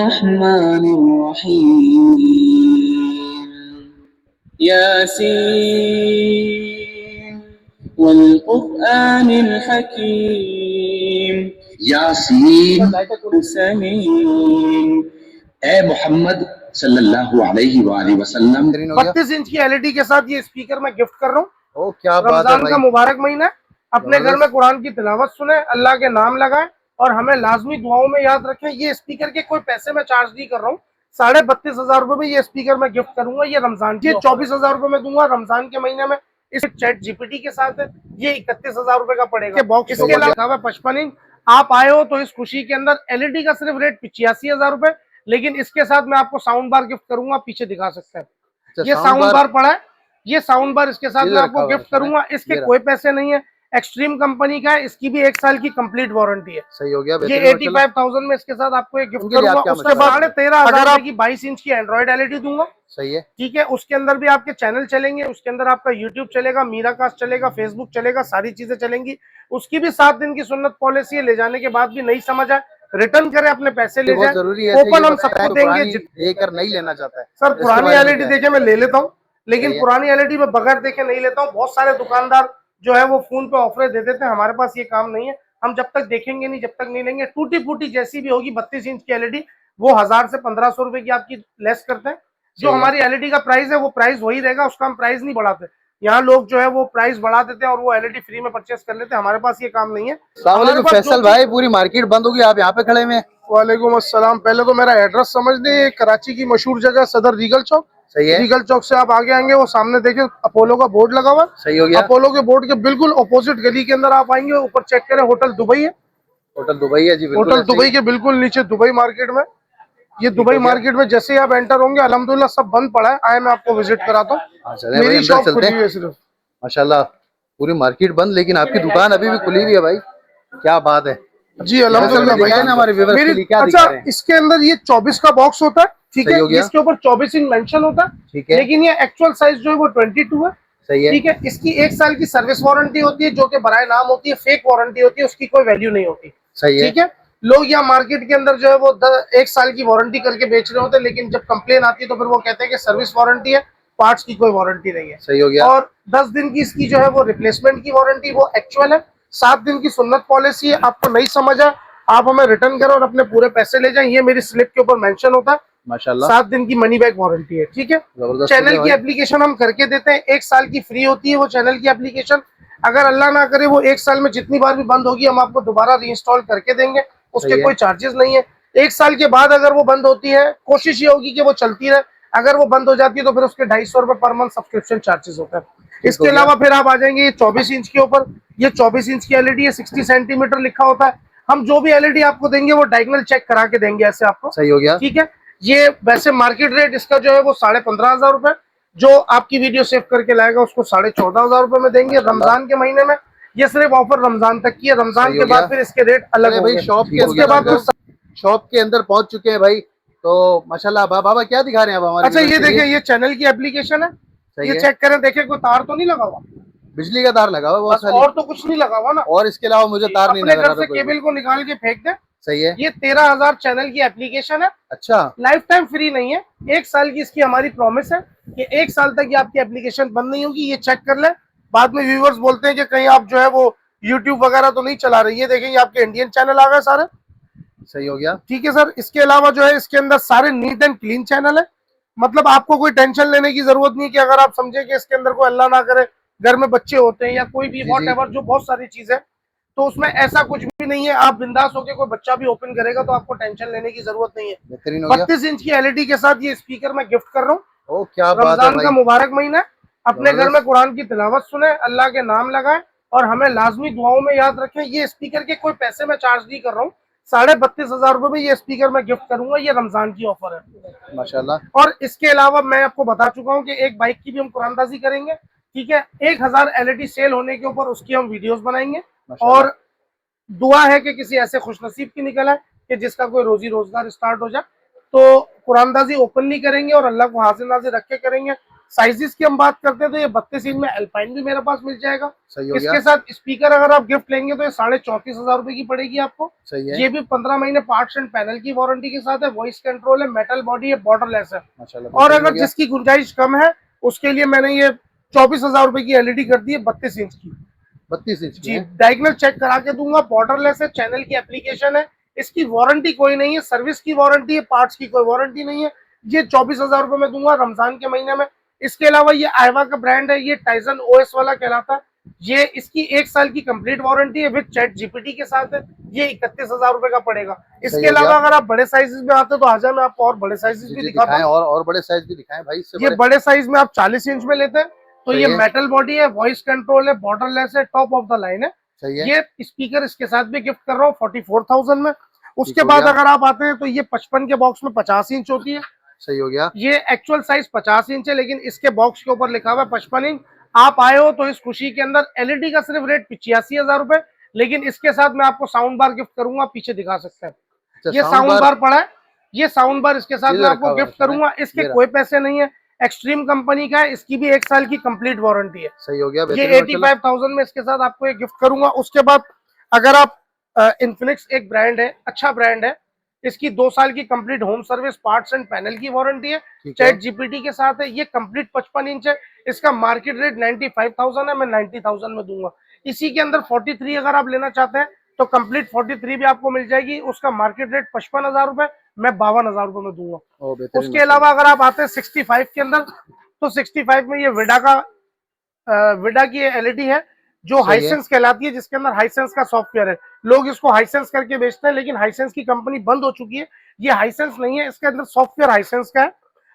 अर्रहमानिर रहीम यासीन वल कुरआनिल हकीम यासीन समीम। ए मोहम्मद सल्लल्लाहु अलैहि वसल्लम। 32 इंच की एलईडी के साथ ये स्पीकर मैं गिफ्ट कर रहा हूँ। ओ क्या बात है रमजान भाई। का मुबारक महीना है, अपने घर में कुरान की तिलावत सुने, अल्लाह के नाम लगाए और हमें लाजमी दुआओं में याद रखें। ये स्पीकर के कोई पैसे मैं चार्ज नहीं कर रहा हूँ। 32,500 रुपए में ये स्पीकर मैं गिफ्ट करूंगा। ये रमजान के 24,000 रुपए में दूंगा रमजान के महीने में। इस चैट जीपीटी के साथ है, ये 31,000 रुपए का पड़ेगा बॉक्स। इसके अलावा 55 इंच आप आए हो तो इस खुशी के अंदर एलईडी का सिर्फ रेट 85,000 रुपए, लेकिन इसके साथ मैं आपको साउंड बार गिफ्ट करूंगा। पीछे दिखा सकते हैं, ये साउंड बार पड़ा है, ये साउंड बार इसके साथ मैं आपको गिफ्ट करूंगा। इसके कोई पैसे नहीं है, एक्सट्रीम कंपनी का है, इसकी भी 1 साल की कंप्लीट वारंटी है। सही हो गया। ये 85,000 में इसके साथ आपको एक गिफ्ट करूंगा। उसके बाद 13,000 की 22 इंच की एंड्रॉइड एलईडी दूंगा। सही है, ठीक है। उसके अंदर भी आपके चैनल चलेंगे, उसके अंदर आपका यूट्यूब चलेगा, मीरा कास्ट चलेगा, फेसबुक चलेगा, सारी चीजें चलेंगी। उसकी भी 7 दिन की सुन्नत पॉलिसी है, ले जाने के बाद भी नहीं समझ आए रिटर्न करे, अपने पैसे ले जाए। ओपन हम सबको देंगे। लेकर नहीं लेना चाहता है सर पुरानी एलईडी देखे मैं ले लेता हूँ, लेकिन पुरानी एलईडी में बगैर देखे नहीं लेता हूँ। बहुत सारे दुकानदार जो है वो फोन पे ऑफर दे देते हैं, हमारे पास ये काम नहीं है। हम जब तक देखेंगे नहीं, जब तक नहीं लेंगे। टूटी फूटी जैसी भी होगी 32 इंच की एलईडी, वो 1000 से 1500 रुपए की आपकी लेस करते हैं। जो हमारी एलईडी का प्राइस है वो प्राइस वही रहेगा, उसका हम प्राइस नहीं बढ़ाते। यहाँ लोग जो है वो प्राइस बढ़ा देते हैं और वो एलईडी फ्री में परचेस कर लेते हैं। हमारे पास ये काम नहीं है। फैसल भाई, पूरी मार्केट बंद होगी, आप यहाँ पे खड़े हैं। वालेकुम अस्सलाम। पहले तो मेरा एड्रेस समझ लें, कराची की मशहूर जगह सदर रीगल चौक। सही है। रीगल चौक से आप आगे आएंगे, वो सामने देखे अपोलो का बोर्ड लगा हुआ। सही हो गया। अपोलो के बोर्ड के बिल्कुल ऑपोजिट गली के अंदर आप आएंगे, ऊपर चेक करें होटल दुबई है। होटल दुबई है जी, होटल दुबई के बिल्कुल नीचे दुबई मार्केट में। ये दुबई मार्केट में जैसे ही आप एंटर होंगे, अल्हम्दुलिल्लाह सब बंद पड़ा है। आए मैं आपको विजिट कराता हूँ। मेरी शॉप खुली हुई है सिर्फ। माशाल्लाह पूरी मार्केट बंद, लेकिन आपकी दुकान अभी भी खुली हुई है भाई, क्या बात है जी। अल्हम्दुलिल्लाह भाई। अच्छा, इसके अंदर ये 24 का बॉक्स होता है, ठीक है। इसके ऊपर 24 इंच मेंशन होता है, ठीक है। लेकिन ये एक्चुअल साइज जो है वो 22 है। सही है, ठीक है। इसकी 1 साल की सर्विस वारंटी होती है, जो कि बराए नाम होती है, फेक वारंटी होती है, उसकी कोई वैल्यू नहीं होती। सही है, ठीक है। लोग यहाँ मार्केट के अंदर जो है वो 1 साल की वारंटी करके बेच रहे होते हैं, लेकिन जब कंप्लेन आती है तो फिर वो कहते हैं कि सर्विस वारंटी है, पार्ट्स की कोई वारंटी नहीं है। सही हो गया। और 10 दिन की इसकी जो है वो रिप्लेसमेंट की वारंटी, वो एक्चुअल है। 7 दिन की सुन्नत पॉलिसी है। आपको नहीं समझ आए, आप हमें रिटर्न करो और अपने पूरे पैसे ले जाएं। ये मेरी स्लिप के ऊपर मेंशन होता है। माशाल्लाह 7 दिन की मनी बैक वारंटी है। ठीक है। चैनल की एप्लीकेशन हम करके देते हैं, 1 साल की फ्री होती है वो चैनल की एप्लीकेशन। अगर अल्लाह ना करे वो 1 साल में जितनी बार भी बंद होगी, हम आपको दोबारा रीइंस्टॉल करके देंगे, उसके कोई चार्जेस नहीं है। 1 साल के बाद अगर वो बंद होती है, कोशिश ये होगी कि वो चलती रहे। अगर वो बंद हो जाती है तो फिर उसके 250 रुपए पर मंथ सब्सक्रिप्शन चार्जेस होता है। इसके अलावा फिर आप आ जाएंगे ये 24 इंच के ऊपर। ये 24 इंच की एलईडी है, 60 सेंटीमीटर लिखा होता है। हम जो भी एलईडी आपको देंगे वो डायगोनल चेक करा के देंगे ऐसे आपको। सही हो गया। ठीक है। ये वैसे मार्केट रेट इसका जो है वो 15,500 रुपए, जो आपकी वीडियो सेव करके लाएगा उसको 14,500 रुपए में देंगे रमजान के महीने में। ये सिर्फ ऑफर रमजान तक की है, रमजान के बाद फिर इसके रेट अलग होंगे। उसके बाद शॉप के अंदर पहुंच चुके हैं भाई, तो माशाल्लाह। बाबा क्या दिखा रहे हैं आप हमारे? अच्छा, ये देखिए, ये चैनल की एप्लीकेशन है। ये चेक करें, देखिए कोई तार तो नहीं लगा हुआ, बिजली का तार लगा हुआ है, और तो कुछ नहीं लगा हुआ ना। और इसके अलावा मुझे तार नहीं लगा। घर से केबल को निकाल के फेंक दे। सही है। ये 13,000 चैनल की एप्लीकेशन है। अच्छा, लाइफ टाइम फ्री नहीं है, 1 साल की इसकी हमारी प्रॉमिस है कि 1 साल तक ये आपकी एप्लीकेशन बंद नहीं होगी। ये चेक कर ले। बाद में व्यूवर्स बोलते हैं कि कहीं आप जो है वो यूट्यूब वगैरह तो नहीं चला रही है। देखेंगे आपके इंडियन चैनल आ गए सारे। सही हो गया। ठीक है सर। इसके अलावा जो है इसके अंदर सारे नीट एंड क्लीन चैनल है। मतलब आपको कोई टेंशन लेने की जरूरत नहीं कि अगर आप समझे कि इसके अंदर कोई अल्लाह ना करे घर में बच्चे होते हैं या कोई भी व्हाटएवर, जो बहुत सारी चीजें, तो उसमें ऐसा कुछ भी नहीं है। आप बिंदास होकर कोई बच्चा भी ओपन करेगा तो आपको टेंशन लेने की जरूरत नहीं है। 32 इंच की एलईडी के साथ ये स्पीकर मैं गिफ्ट कर रहा हूँ। क्या बात है। रमजान का मुबारक महीना है, अपने घर में कुरान की तिलावत सुने, अल्लाह के नाम लगाए और हमें लाजमी दुआओं में याद रखें। ये स्पीकर के कोई पैसे मैं चार्ज नहीं कर रहा हूँ। 32,500 रुपए में ये स्पीकर मैं गिफ्ट करूंगा। ये रमजान की ऑफर है माशाल्लाह। और इसके अलावा मैं आपको बता चुका हूँ कि एक बाइक की भी हम कुरानदाजी करेंगे। ठीक है। 1,000 एलईडी सेल होने के ऊपर उसकी हम वीडियोस बनाएंगे और दुआ है कि किसी ऐसे खुशनसीब की निकल आए कि जिसका कोई रोजी रोजगार स्टार्ट हो जाए। तो कुरानदाजी ओपनली करेंगे और अल्लाह को हाजिर नाजिर रख के करेंगे। साइजेस की हम बात करते हैं तो ये 32 इंच में अल्पाइन भी मेरे पास मिल जाएगा। सही हो गया। इसके साथ स्पीकर अगर आप गिफ्ट लेंगे तो ये 34,500 रुपए की पड़ेगी आपको। सही है। ये भी 15 महीने पार्ट्स एंड पैनल की वारंटी के साथ है, वॉइस कंट्रोल है, मेटल बॉडी है, बॉर्डरलेस है। माशाल्लाह। और अगर जिसकी गुंजाइश कम है उसके लिए मैंने ये 24,000 रुपए की एलईडी कर दी है 32 इंच की। 32 इंच जी, डायगनल चेक करा के दूंगा, बॉर्डरलेस है, चैनल की एप्लीकेशन है, इसकी वारंटी कोई नहीं है, सर्विस की वारंटी है, पार्ट्स की कोई वारंटी नहीं है। ये 24,000 रुपए में दूंगा रमजान के महीने में। इसके अलावा ये आयवा का ब्रांड है, ये टाइजन ओएस वाला कहलाता है। ये इसकी 1 साल की कंप्लीट वारंटी है, विद चैट जीपीटी के साथ है। ये 31,000 रुपए का पड़ेगा। इसके अलावा अगर आप बड़े साइजेस में आते तो आजा मैं आपको और बड़े साइजेस भी दिखाता हूं। और बड़े साइज भी दिखाएं भाई। ये बड़े साइज में आप 40 इंच में लेते हैं तो सही ये है। मेटल बॉडी है, वॉइस कंट्रोल है, बॉर्डरलेस है, टॉप ऑफ द लाइन है। सही है। ये स्पीकर इसके साथ भी गिफ्ट कर रहा हूँ 44,000 में। उसके हो बाद गया। अगर आप आते हैं तो ये 55 के बॉक्स में 50 इंच होती है। सही हो गया। ये एक्चुअल साइज 50 इंच है, लेकिन इसके बॉक्स के ऊपर लिखा हुआ है 55 इंच। आप आए हो तो इस खुशी के अंदर एलईडी का सिर्फ रेट 85,000 रुपए, लेकिन इसके साथ मैं आपको साउंड बार गिफ्ट करूंगा, पीछे दिखा सकते हैं। अच्छा, ये साउंड बार पड़ा है, ये साउंड बार इसके साथ ये मैं रखा आपको हुआ है गिफ्ट करूंगा। इसके ये कोई पैसे नहीं है, एक्सट्रीम कंपनी का है, इसकी भी 1 साल की कंप्लीट वारंटी है। सही हो गया। ये 85,000 में इसके साथ आपको ये गिफ्ट करूंगा। उसके बाद अगर आप इन्फिनिक्स एक ब्रांड है, अच्छा ब्रांड है, इसकी 2 साल की complete home service, parts and panel की वारंटी है, चैट जीपीटी के साथ है। ये कंप्लीट 55 इंच है, इसका मार्केट रेट 95,000 है, मैं 90,000 में दूंगा। इसी के अंदर 43 अगर आप लेना चाहते हैं तो कंप्लीट 43 भी आपको मिल जाएगी, उसका मार्केट रेट 55,000 रुपए, मैं 52,000 रुपए में दूंगा। उसके अलावा अगर आप आते हैं 65 के अंदर तो 65 में ये विडा की एलईडी है जो हाइसेंस कहलाती है, जिसके अंदर हाइसेंस का सॉफ्टवेयर है। लोग इसको हाइसेंस करके बेचते हैं, लेकिन हाइसेंस की कंपनी बंद हो चुकी है। ये हाइसेंस नहीं है, इसके अंदर सॉफ्टवेयर हाइसेंस का है।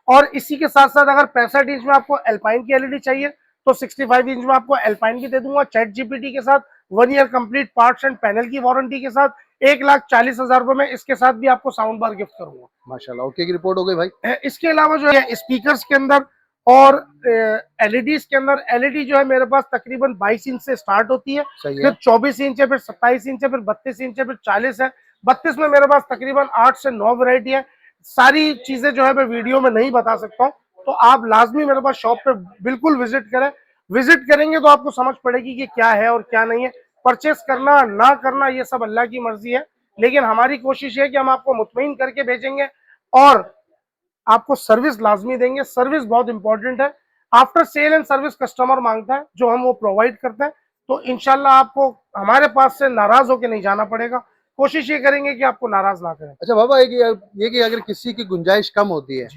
और इसी के साथ साथ अगर 65 इंच में आपको एल्पाइन की एलईडी चाहिए तो 65 इंच में आपको एल्पाइन की दे दूंगा, चैट जीपीटी के साथ, 1 year complete parts and panel की वारंटी के साथ, 1,40,000 रुपए में इसके साथ भी आपको साउंड बार गिफ्ट करूंगा। माशाल्लाह। ओके की रिपोर्ट हो गई भाई। इसके अलावा जो है स्पीकर्स के अंदर और एलईडीज के अंदर, एलईडी जो है मेरे पास तकरीबन 22 इंच से स्टार्ट होती है, फिर 24 इंच है, फिर 27 इंच है, फिर 32 इंच है, फिर 40 है। 32 में मेरे पास तकरीबन 8 से 9 वैरायटी है। सारी चीजें जो है मैं वीडियो में नहीं बता सकता हूँ, तो आप लाजमी मेरे पास शॉप पे बिल्कुल विजिट करें। विजिट करेंगे तो आपको समझ पड़ेगी कि क्या है और क्या नहीं है। परचेस करना ना करना ये सब अल्लाह की मर्जी है, लेकिन हमारी कोशिश है कि हम आपको मुतमईन करके भेजेंगे और आपको सर्विस लाजमी देंगे। सर्विस बहुत इंपॉर्टेंट है। After sale and service customer मांगता है, जो हम वो प्रोवाइड करते हैं। तो इंशाल्लाह आपको हमारे पास से नाराज होकर नहीं जाना पड़ेगा। कोशिश ये करेंगे कि आपको नाराज ना करें। अच्छा बाबा, ये कि अगर किसी की गुंजाइश कम होती है,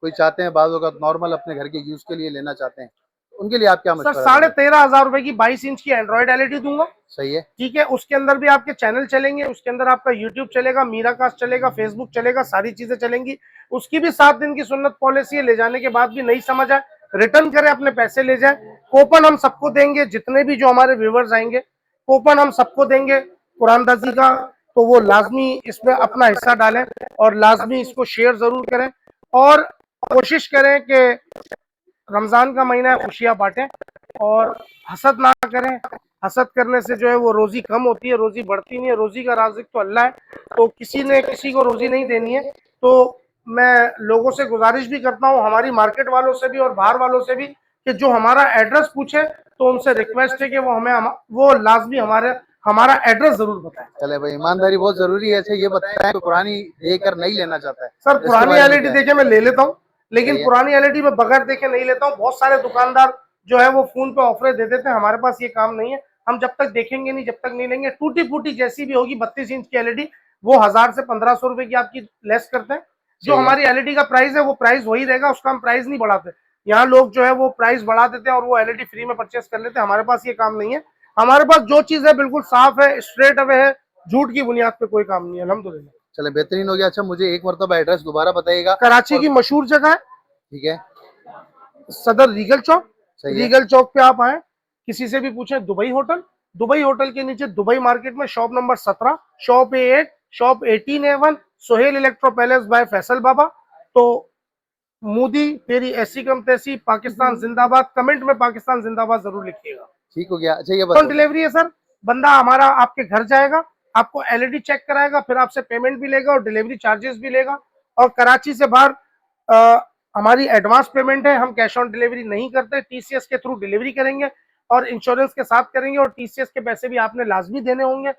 कोई चाहते हैं बाजों का नॉर्मल अपने घर के यूज के लिए लेना चाहते हैं, उनके लिए आप क्या सर 13,500 रुपए की 22 इंच की एंड्रॉइड एलईडी दूंगा। सही है। ठीक है, उसके अंदर भी आपके चैनल चलेंगे, उसके अंदर आपका यूट्यूब चलेगा, मीराकास्ट चलेगा, फेसबुक चलेगा, सारी चीजें चलेंगी। उसकी भी 7 दिन की सुन्नत पॉलिसी है, ले जाने के बाद भी नहीं समझ आए रिटर्न करें, अपने पैसे ले जाए। कूपन हम सबको देंगे, जितने भी जो हमारे व्यूवर्स आएंगे कूपन हम सबको देंगे कुरानदाजी का, तो वो लाजमी इसमें अपना हिस्सा डालें और लाजमी इसको शेयर जरूर करें और कोशिश करें कि रमजान का महीना है, खुशियां बांटें और हसद ना करें। हसद करने से जो है वो रोजी कम होती है, रोजी बढ़ती नहीं है। रोजी का राज़िक तो अल्लाह है, तो किसी ने किसी को रोजी नहीं देनी है। तो मैं लोगों से गुजारिश भी करता हूँ, हमारी मार्केट वालों से भी और बाहर वालों से भी, कि जो हमारा एड्रेस पूछे तो उनसे रिक्वेस्ट है कि वो हमें वो लाजमी हमारा एड्रेस जरूर बताएं। चले भाई, ईमानदारी बहुत जरूरी है। अच्छा ये बताएं, तो पुरानी देकर नहीं लेना चाहता है? सर पुरानी एलईडी देखे मैं ले लेता हूँ, लेकिन पुरानी एलईडी में बगैर देखे नहीं लेता हूँ। बहुत सारे दुकानदार जो है वो फोन पे ऑफर दे देते हैं, हमारे पास ये काम नहीं है। हम जब तक देखेंगे नहीं, जब तक नहीं लेंगे। टूटी फूटी जैसी भी होगी 32 इंच की एलईडी वो 1000 से 1500 रुपए की आपकी लेस करते हैं। जो हमारी एलईडी का प्राइस है वो प्राइस वही रहेगा, उसका हम प्राइस नहीं बढ़ाते। यहाँ लोग जो है वो प्राइस बढ़ा देते हैं और वो एलईडी फ्री में परचेस कर लेते हैं। हमारे पास ये काम नहीं है। हमारे पास जो चीज है बिल्कुल साफ है, स्ट्रेट अवे है, झूठ की बुनियाद पे कोई काम नहीं है, अल्हम्दुलिल्लाह। चले बेहतरीन हो गया। अच्छा मुझे एक मरतबा एड्रेस दोबारा बताइएगा। कराची की मशहूर जगह है, ठीक है, सदर रीगल चौक। रीगल चौक पे आप आए, किसी से भी पूछे दुबई होटल, दुबई होटल के नीचे दुबई मार्केट में shop number 17, shop A8, shop 18A1, Sohail electro palace by Faisal Baba. तो मोदी तेरी ऐसी कम तैसी, पाकिस्तान जिंदाबाद, कमेंट में पाकिस्तान जिंदाबाद जरूर लिखिएगा। ठीक हो गया। अच्छा ये बताओ, डिलीवरी है सर, बंदा हमारा आपके घर जाएगा, आपको एलईडी चेक कराएगा, फिर आपसे पेमेंट भी लेगा और डिलीवरी चार्जेस भी लेगा। और कराची से बाहर हमारी एडवांस पेमेंट है, हम कैश ऑन डिलीवरी नहीं करते, टीसीएस के थ्रू डिलीवरी करेंगे और इंश्योरेंस के साथ करेंगे, और टीसीएस के पैसे भी आपने लाजमी देने होंगे।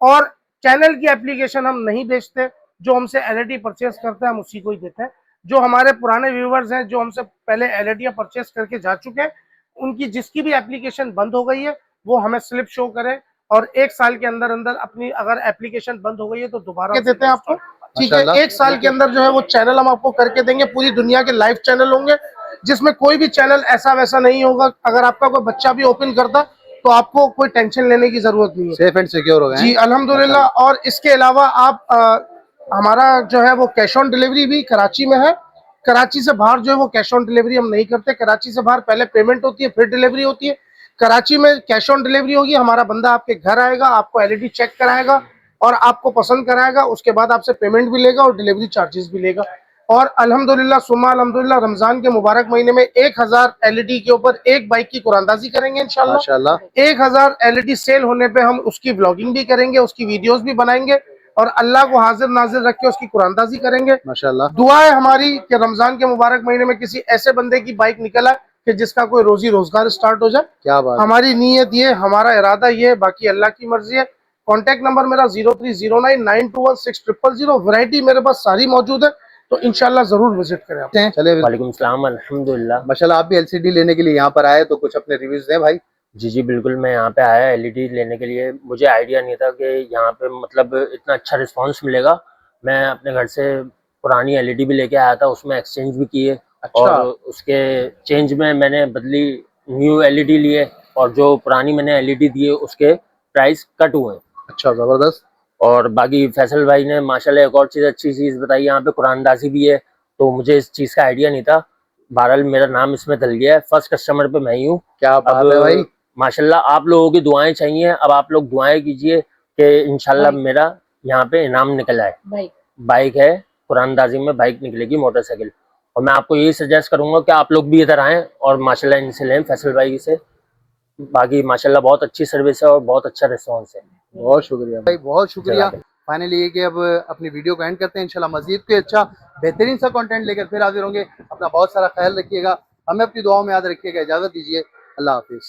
और चैनल की एप्लीकेशन हम नहीं बेचते, जो हमसे एलईडी परचेस करते हैं हम उसी को ही देते हैं। जो हमारे पुराने व्यूवर्स हैं जो हमसे पहले एलईडी परचेस करके जा चुके हैं, उनकी जिसकी भी एप्लीकेशन बंद हो गई है वो हमें स्लिप शो करें, और 1 साल के अंदर अंदर अपनी अगर एप्लीकेशन बंद हो गई है तो दोबारा देते हैं आपको। ठीक है, 1 साल के अंदर जो है वो चैनल हम आपको करके देंगे, पूरी दुनिया के लाइव चैनल होंगे जिसमें कोई भी चैनल ऐसा वैसा नहीं होगा। अगर आपका कोई बच्चा भी ओपन करता तो आपको कोई टेंशन लेने की जरूरत नहीं है, सेफ एंड सिक्योर हो गए जी अल्हम्दुलिल्लाह। और इसके अलावा आप हमारा जो है वो कैश ऑन डिलीवरी भी कराची में है। कराची से बाहर जो है वो कैश ऑन डिलीवरी हम नहीं करते। कराची से बाहर पहले पेमेंट होती है फिर डिलीवरी होती है। कराची में कैश ऑन डिलीवरी होगी, हमारा बंदा आपके घर आएगा, आपको एलईडी चेक कराएगा और आपको पसंद कराएगा, उसके बाद आपसे पेमेंट भी लेगा और डिलीवरी चार्जेस भी लेगा। और अल्हम्दुलिल्लाह सुम्मा अल्हम्दुलिल्लाह रमजान के मुबारक महीने में 1000 एलईडी के ऊपर एक बाइक की कुरानदाजी करेंगे इंशाल्लाह। माशाल्लाह। 1000 एलईडी सेल होने पे हम उसकी व्लॉगिंग भी करेंगे, उसकी वीडियोस भी बनाएंगे और अल्लाह को हाजिर नाजिर रख के उसकी कुरानदाजी करेंगे। माशाल्लाह। दुआ है हमारी कि रमजान के मुबारक महीने में किसी ऐसे बंदे की बाइक निकल आए कि जिसका कोई रोजी रोजगार स्टार्ट हो जाए। क्या बात है। हमारी नीयत ये, हमारा इरादा ये, बाकी अल्लाह की मर्जी है। कॉन्टेक्ट नंबर मेरा 0309921600। वैरायटी मेरे पास सारी मौजूद है, तो इंशाल्लाह जरूर विजिट करें आप। चलिए, वालेकुम सलाम, अल्हम्दुलिल्लाह। माशाल्लाह आप भी एलसीडी लेने के लिए यहाँ पर आए, तो कुछ अपने रिव्यूज दें भाई। जी जी बिल्कुल, मैं यहाँ पे आया एलईडी लेने के लिए। मुझे आइडिया नहीं था कि यहाँ पे मतलब इतना अच्छा रिस्पांस मिलेगा। मैं अपने घर से पुरानी एलईडी भी लेके आया था, उसमें एक्सचेंज भी किए। अच्छा। और उसके चेंज में मैंने बदली, न्यू एलईडी लिए, और जो पुरानी मैंने एलईडी दी है उसके प्राइस कट हुए। अच्छा, जबरदस्त। और बाकी फैसल भाई ने माशाल्लाह एक और चीज़, अच्छी चीज़ बताई, यहाँ पे कुरानदाजी भी है, तो मुझे इस चीज़ का आइडिया नहीं था। बहरहाल मेरा नाम इसमें डल गया है, फर्स्ट कस्टमर पे मैं ही हूँ। क्या बात है भाई। माशाल्लाह आप लोगों की दुआएं चाहिए। अब आप लोग दुआएं कीजिए कि इंशाल्लाह मेरा यहाँ पे इनाम निकल आए। बाइक है, कुरानदाजी में बाइक निकलेगी, मोटरसाइकिल। और मैं आपको यही सजेस्ट करूंगा कि आप लोग भी इधर आएँ और माशाल्लाह इनसे लें, फैसल भाई से। बाकी माशाल्लाह बहुत अच्छी सर्विस है और बहुत अच्छा रिस्पॉन्स है। बहुत शुक्रिया भाई, बहुत शुक्रिया। फाइनली ये कि अब अपनी वीडियो को एंड करते हैं। इंशाल्लाह मजीद कोई अच्छा बेहतरीन सा कंटेंट लेकर फिर हाजिर होंगे। अपना बहुत सारा ख्याल रखिएगा, हमें अपनी दुआओं में याद रखिएगा। इजाजत दीजिए, अल्लाह हाफिज।